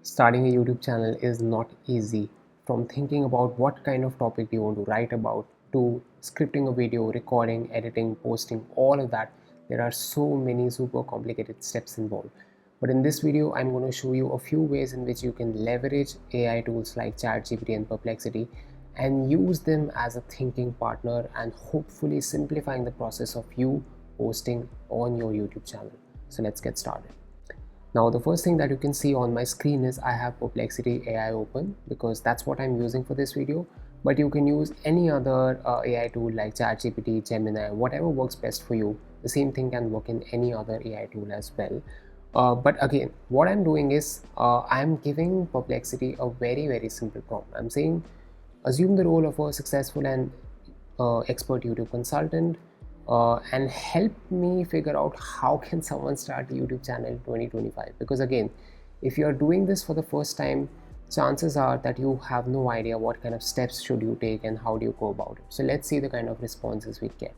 Starting a YouTube channel is not easy. From thinking about what kind of topic you want to write about to scripting a video, recording, editing, posting, all of that, there are so many super complicated steps involved. But in this video, I'm going to show you a few ways in which you can leverage AI tools like ChatGPT and Perplexity and use them as a thinking partner and hopefully simplifying the process of you posting on your YouTube channel. So let's get started. Now the first thing that you can see on my screen is I have Perplexity AI open because that's what I'm using for this video, but you can use any other AI tool like ChatGPT, Gemini, whatever works best for you. The same thing can work in any other AI tool as well. But again, what I'm doing is I'm giving Perplexity a very simple prompt. I'm saying assume the role of a successful and expert YouTube consultant and help me figure out how can someone start a YouTube channel in 2025. Because again, if you are doing this for the first time, chances are that you have no idea what kind of steps should you take and how do you go about it. So let's see the kind of responses we get.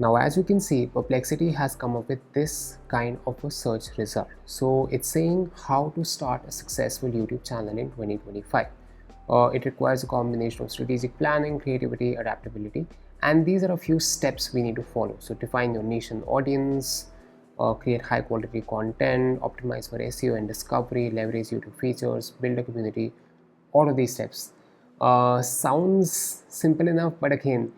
Now, as you can see, Perplexity has come up with this kind of a search result. So it's saying how to start a successful YouTube channel in 2025. It requires a combination of strategic planning, creativity, adaptability, and these are a few steps we need to follow. So define your niche and audience, create high quality content, optimize for SEO and discovery, leverage YouTube features, build a community, all of these steps. Sounds simple enough, but again,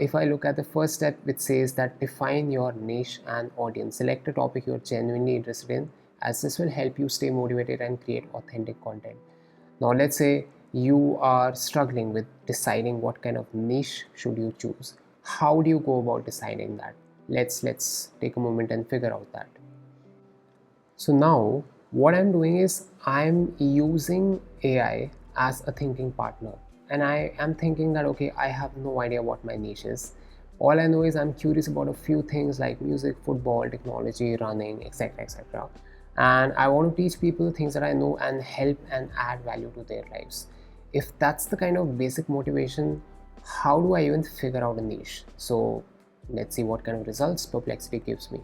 if I look at the first step, which says that define your niche and audience, select a topic you're genuinely interested in, as this will help you stay motivated and create authentic content. Now let's say you are struggling with deciding what kind of niche should you choose. How do you go about deciding that? Let's take a moment and figure out that. So now what I'm doing is I'm using AI as a thinking partner, and I am thinking that okay, I have no idea what my niche is. All I know is I'm curious about a few things like music, football, technology, running, etc. And I want to teach people things that I know and help and add value to their lives. If that's the kind of basic motivation, how do I even figure out a niche? So let's see what kind of results Perplexity gives me.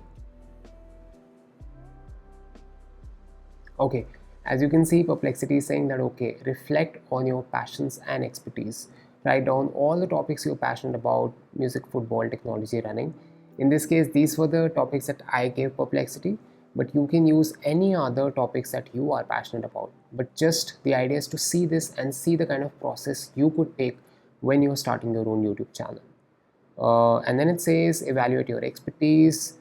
Okay, as you can see, Perplexity is saying that okay, reflect on your passions and expertise. Write down all the topics you're passionate about: music, football, technology, running. In this case, these were the topics that I gave Perplexity, but you can use any other topics that you are passionate about. But just the idea is to see this and see the kind of process you could take when you're starting your own YouTube channel. And then it says evaluate your expertise.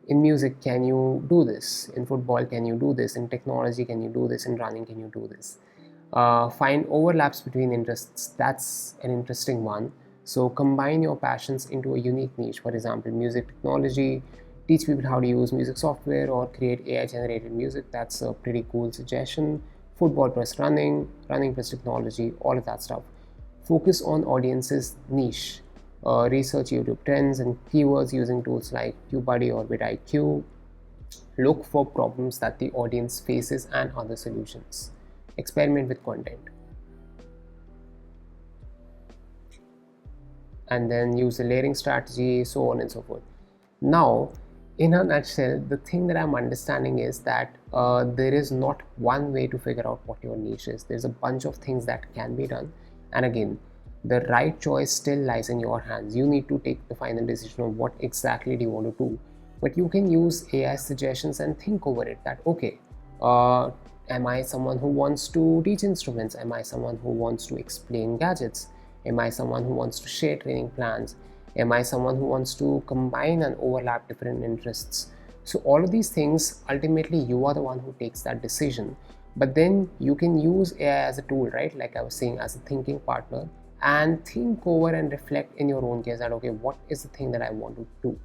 In music, can you do this? In football, can you do this? In technology, can you do this? In running, can you do this? Find overlaps between interests. That's an interesting one. So combine your passions into a unique niche. For example, music technology, teach people how to use music software or create AI generated music. That's a pretty cool suggestion. Football plus running, running plus technology, all of that stuff. Focus on audience's niche. Research YouTube trends and keywords using tools like TubeBuddy or vidIQ. Look for problems that the audience faces and other solutions. Experiment with content. And then use a layering strategy, so on and so forth. Now, in a nutshell, the thing that I'm understanding is that there is not one way to figure out what your niche is. There's a bunch of things that can be done. And again, the right choice still lies in your hands. You need to take the final decision of what exactly do you want to do. But you can use AI suggestions and think over it that, okay, am I someone who wants to teach instruments? Am I someone who wants to explain gadgets? Am I someone who wants to share training plans? Am I someone who wants to combine and overlap different interests? So all of these things, ultimately, you are the one who takes that decision. But then you can use AI as a tool, right? Like I was saying, as a thinking partner, and think over and reflect in your own case that, okay, what is the thing that I want to do?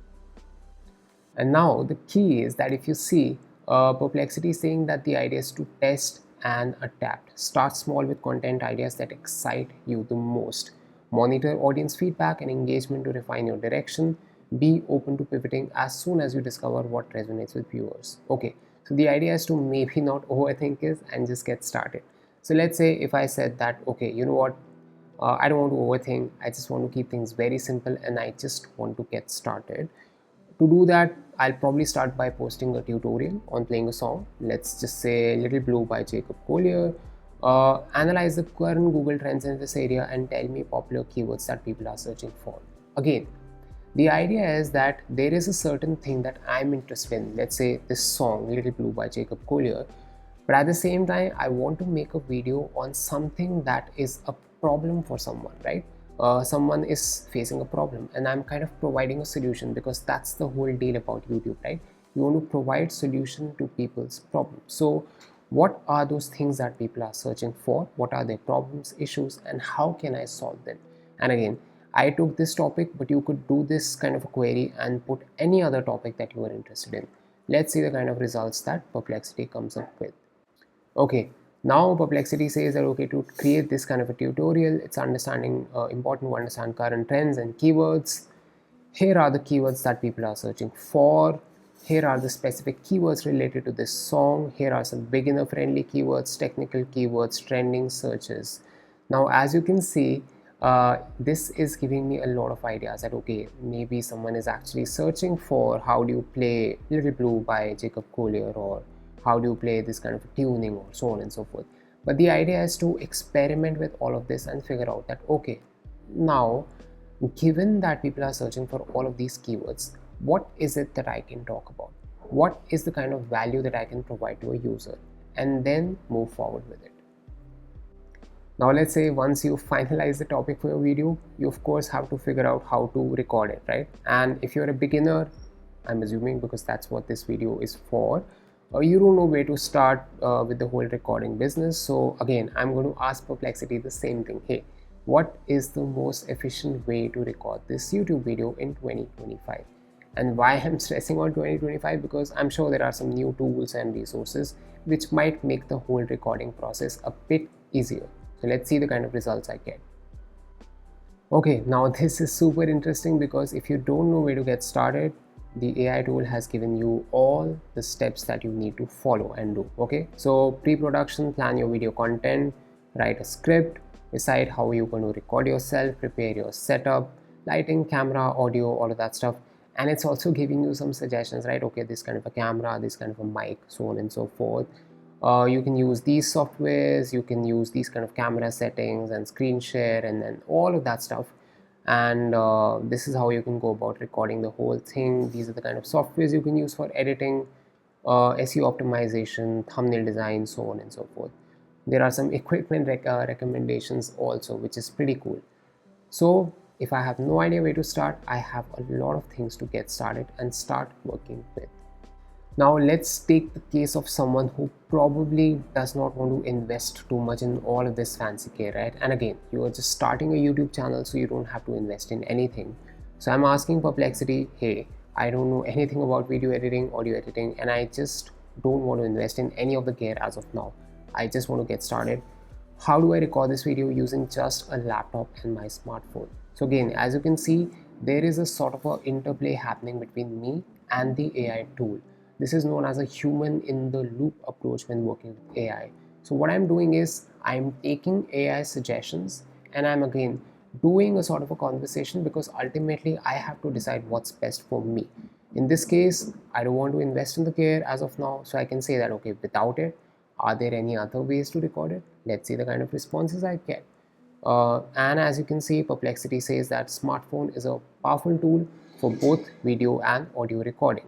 And now the key is that if you see Perplexity is saying that the idea is to test and adapt. Start small with content ideas that excite you the most. Monitor audience feedback and engagement to refine your direction. Be open to pivoting as soon as you discover what resonates with viewers. Okay, so the idea is to maybe not overthink it and just get started. So let's say if I said that, okay, you know what, I don't want to overthink, I just want to keep things very simple and I just want to get started. To do that, I'll probably start by posting a tutorial on playing a song. Let's just say Little Blue by Jacob Collier. Analyze the current Google trends in this area and tell me popular keywords that people are searching for. Again, the idea is that there is a certain thing that I'm interested in. Let's say this song, Little Blue by Jacob Collier. But at the same time, I want to make a video on something that is a problem for someone, right? Someone is facing a problem and I'm kind of providing a solution, because that's the whole deal about YouTube, right? You want to provide solution to people's problems. So what are those things that people are searching for? What are their problems, issues, and how can I solve them? And again, I took this topic, but you could do this kind of a query and put any other topic that you are interested in. Let's see the kind of results that Perplexity comes up with. Okay, now Perplexity says that okay, to create this kind of a tutorial, it's important to understand current trends and keywords. Here are the keywords that people are searching for. Here are the specific keywords related to this song. Here are some beginner friendly keywords, technical keywords, trending searches. Now as you can see, this is giving me a lot of ideas that okay, maybe someone is actually searching for how do you play Little Blue by Jacob Collier, or how do you play this kind of tuning, or so on and so forth. But the idea is to experiment with all of this and figure out that okay, now given that people are searching for all of these keywords, what is it that I can talk about? What is the kind of value that I can provide to a user? And then move forward with it. Now let's say once you finalize the topic for your video, you of course have to figure out how to record it, right? And if you're a beginner, I'm assuming because that's what this video is for, you don't know where to start with the whole recording business. So again, I'm going to ask Perplexity the same thing. Hey, what is the most efficient way to record this YouTube video in 2025? And why I'm stressing on 2025, because I'm sure there are some new tools and resources which might make the whole recording process a bit easier. So let's see the kind of results I get. Okay, now this is super interesting, because if you don't know where to get started, the AI tool has given you all the steps that you need to follow and do. Okay, so pre-production, plan your video content, write a script, decide how you're going to record yourself, prepare your setup, lighting, camera, audio, all of that stuff. And it's also giving you some suggestions, right? Okay, this kind of a camera, this kind of a mic, so on and so forth. You can use these softwares, you can use these kind of camera settings and screen share and all of that stuff. And this is how you can go about recording the whole thing. These are the kind of softwares you can use for editing, SEO optimization, thumbnail design, so on and so forth. There are some equipment recommendations also, which is pretty cool. So if I have no idea where to start, I have a lot of things to get started and start working with. Now let's take the case of someone who probably does not want to invest too much in all of this fancy gear, right? And again, you are just starting a YouTube channel, so you don't have to invest in anything. So I'm asking Perplexity, hey, I don't know anything about video editing, audio editing, and I just don't want to invest in any of the gear as of now. I just want to get started. How do I record this video using just a laptop and my smartphone? So again, as you can see, there is a sort of an interplay happening between me and the AI tool. This is known as a human in the loop approach when working with AI. So what I'm doing is I'm taking AI suggestions and I'm again doing a sort of a conversation, because ultimately I have to decide what's best for me. In this case, I don't want to invest in the gear as of now, so I can say that okay, without it, are there any other ways to record it? Let's see the kind of responses I get. And as you can see, Perplexity says that smartphone is a powerful tool for both video and audio recording.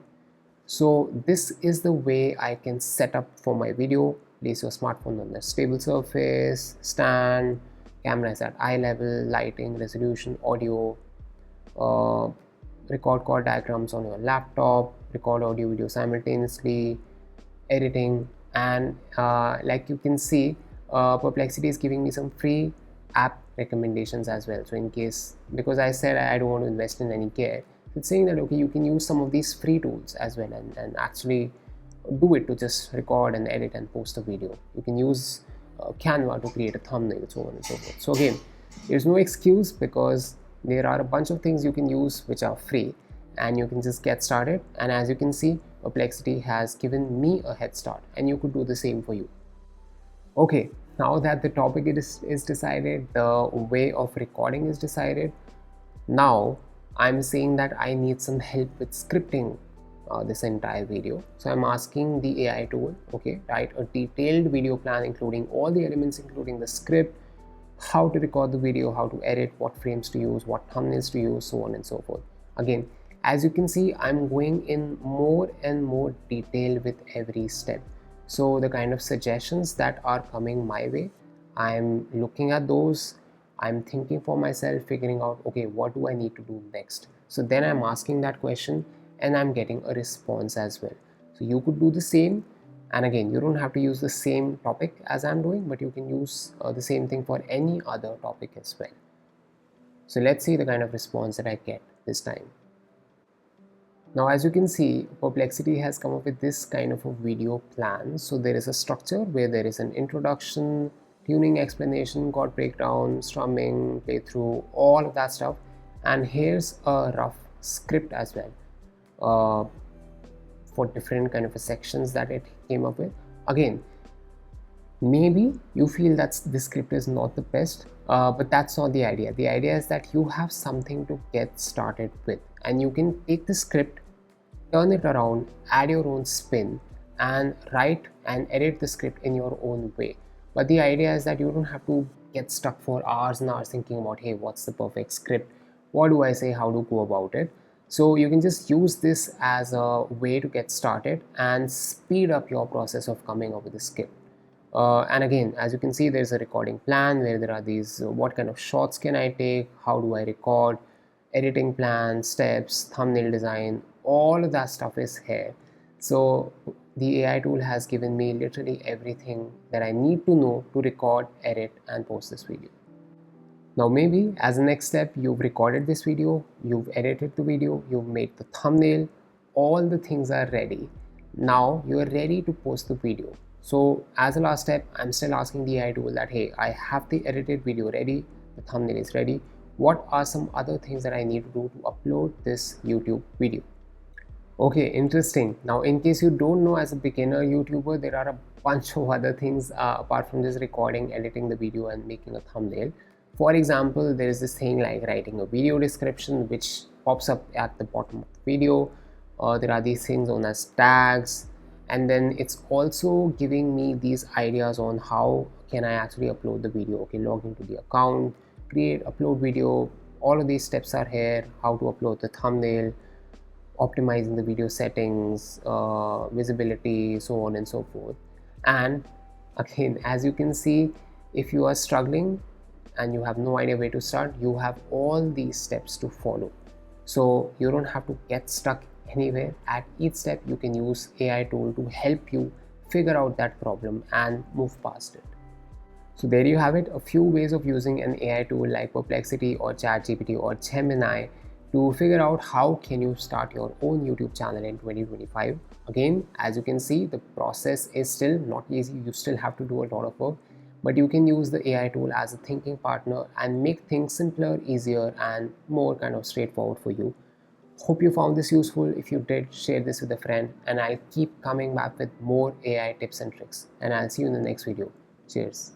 So this is the way I can set up for my video. Place your smartphone on a stable surface, stand, camera is at eye level, lighting, resolution, audio, record chord diagrams on your laptop, record audio video simultaneously, editing, and like you can see, Perplexity is giving me some free app recommendations as well. So in case, because I said I don't want to invest in any gear, it's saying that okay, you can use some of these free tools as well and actually do it to just record and edit and post a video. You can use Canva to create a thumbnail, so on and so forth. So again, there's no excuse, because there are a bunch of things you can use which are free and you can just get started. And as you can see, Perplexity has given me a head start, and you could do the same for you. Okay, now that the topic is decided, the way of recording is decided, now I'm saying that I need some help with scripting this entire video. So I'm asking the AI tool, okay, write a detailed video plan including all the elements, including the script, how to record the video, how to edit, what frames to use, what thumbnails to use, so on and so forth. Again, as you can see, I'm going in more and more detail with every step. So the kind of suggestions that are coming my way, I'm looking at those, I'm thinking for myself, figuring out, okay, what do I need to do next? So then I'm asking that question and I'm getting a response as well. So you could do the same. And again, you don't have to use the same topic as I'm doing, but you can use the same thing for any other topic as well. So let's see the kind of response that I get this time. Now, as you can see, Perplexity has come up with this kind of a video plan. So there is a structure where there is an introduction, tuning explanation, chord breakdown, strumming, playthrough, all of that stuff. And here's a rough script as well for different kind of sections that it came up with. Again, maybe you feel that this script is not the best, but that's not the idea. The idea is that you have something to get started with, and you can take the script, turn it around, add your own spin, and write and edit the script in your own way. But the idea is that you don't have to get stuck for hours and hours thinking about, hey, what's the perfect script? What do I say? How to go about it? So you can just use this as a way to get started and speed up your process of coming up with a script. And again, as you can see, there's a recording plan where there are these what kind of shots can I take, how do I record, editing plan, steps, thumbnail design, all of that stuff is here. So the AI tool has given me literally everything that I need to know to record, edit, and post this video. Now maybe as a next step, you've recorded this video, you've edited the video, you've made the thumbnail, all the things are ready. Now you are ready to post the video. So as a last step, I'm still asking the AI tool that, hey, I have the edited video ready, the thumbnail is ready. What are some other things that I need to do to upload this YouTube video? Okay, interesting. Now, in case you don't know, as a beginner YouTuber, there are a bunch of other things apart from just recording, editing the video, and making a thumbnail. For example, there is this thing like writing a video description, which pops up at the bottom of the video. There are these things known as tags, and then it's also giving me these ideas on how can I actually upload the video. Okay, log into the account, create, upload video. All of these steps are here. How to upload the thumbnail, optimizing the video settings, visibility, so on and so forth. And again, as you can see, if you are struggling and you have no idea where to start, you have all these steps to follow. So you don't have to get stuck anywhere. At each step, you can use AI tool to help you figure out that problem and move past it. So there you have it, a few ways of using an AI tool like Perplexity or ChatGPT or Gemini to figure out how can you start your own YouTube channel in 2025. Again, as you can see, the process is still not easy. You still have to do a lot of work, but you can use the AI tool as a thinking partner and make things simpler, easier, and more kind of straightforward for you. Hope you found this useful. If you did, share this with a friend, and I'll keep coming back with more AI tips and tricks. And I'll see you in the next video. Cheers.